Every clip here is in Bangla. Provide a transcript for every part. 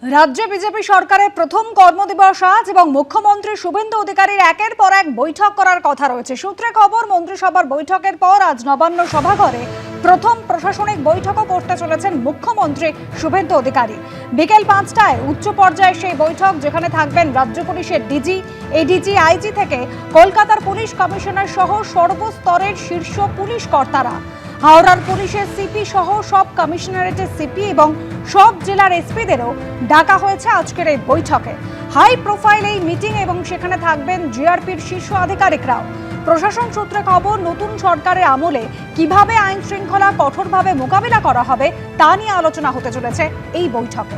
রাজ্যে বিজেপি সরকারের প্রথম কর্মদিবস আজ এবং মুখ্যমন্ত্রী শুভেন্দু অধিকারীর একের পর এক বৈঠক করার কথা রয়েছে। সূত্রে খবর, মন্ত্রিসভার বৈঠকের পর আজ নবান্ন সভাঘরে প্রথম প্রশাসনিক বৈঠকও করতে চলেছেন মুখ্যমন্ত্রী শুভেন্দু অধিকারী। বিকেল 5টায় উচ্চ পর্যায়ে সেই বৈঠক, যেখানে থাকবেন রাজ্য পুলিশের ডিজি, এডিজি, আইজি থেকে কলকাতার পুলিশ কমিশনার সহ সর্বস্তরের শীর্ষ পুলিশ কর্তারা। হাওড়ার পুলিশের সিপি সহ সব কমিশনারেটের সিপি এবং সব জেলার এসপিদেরও ডাকা হয়েছে আজকের এই বৈঠকে। হাই প্রোফাইল এই মিটিং এবং সেখানে থাকবেন জিআরপির শীর্ষ আধিকারিকরাও। প্রশাসন সূত্রে খবর, নতুন সরকারের আমলে কিভাবে আইন শৃঙ্খলা কঠোরভাবে মোকাবিলা করা হবে তা নিয়ে আলোচনা হতে চলেছে এই বৈঠকে।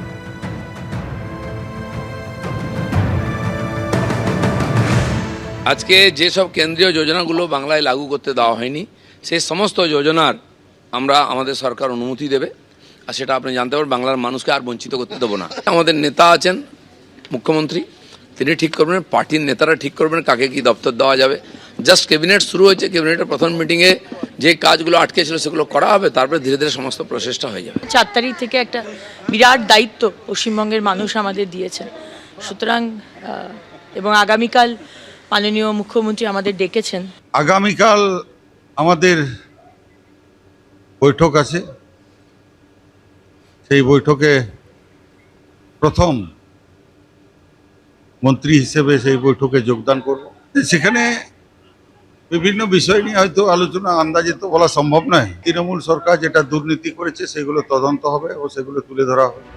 আজকে যেসব কেন্দ্রীয় যোজনাগুলো বাংলায় লাগু করতে দেওয়া হয়নি, সেই সমস্ত যোজনার আমাদের সরকার অনুমতি দেবে, আর সেটা আপনি জানতে পারবেন, বাংলার মানুষকে আর বঞ্চিত করতে দেবো না। আমাদের নেতা আছেন মুখ্যমন্ত্রী, তিনি ঠিক করবেন, পার্টির নেতারা ঠিক করবেন কাকে কি দপ্তর দেওয়া যাবে। জাস্ট ক্যাবিনেট শুরু হয়েছে, ক্যাবিনেটের প্রথম মিটিংয়ে যে কাজগুলো আটকে ছিল সেগুলো করা হবে, তারপরে ধীরে ধীরে সমস্ত প্রসেসটা হয়ে যাবে। 4 তারিখ থেকে একটা বিরাট দায়িত্ব পশ্চিমবঙ্গের মানুষ আমাদের দিয়েছেন, সুতরাং এবং আগামীকাল মাননীয় মুখ্যমন্ত্রী আমাদের ডেকেছেন। আগামীকাল আমাদের বৈঠক আছে, সেই বৈঠকে প্রথম মন্ত্রী হিসেবে সেই বৈঠকে যোগদান করব। সেখানে বিভিন্ন বিষয় নিয়ে হয়তো আলোচনা আন্দাজে তো বলা সম্ভব নয়। তৃণমূল সরকার যেটা দুর্নীতি করেছে সেগুলো তদন্ত হবে ও সেগুলো তুলে ধরা হবে।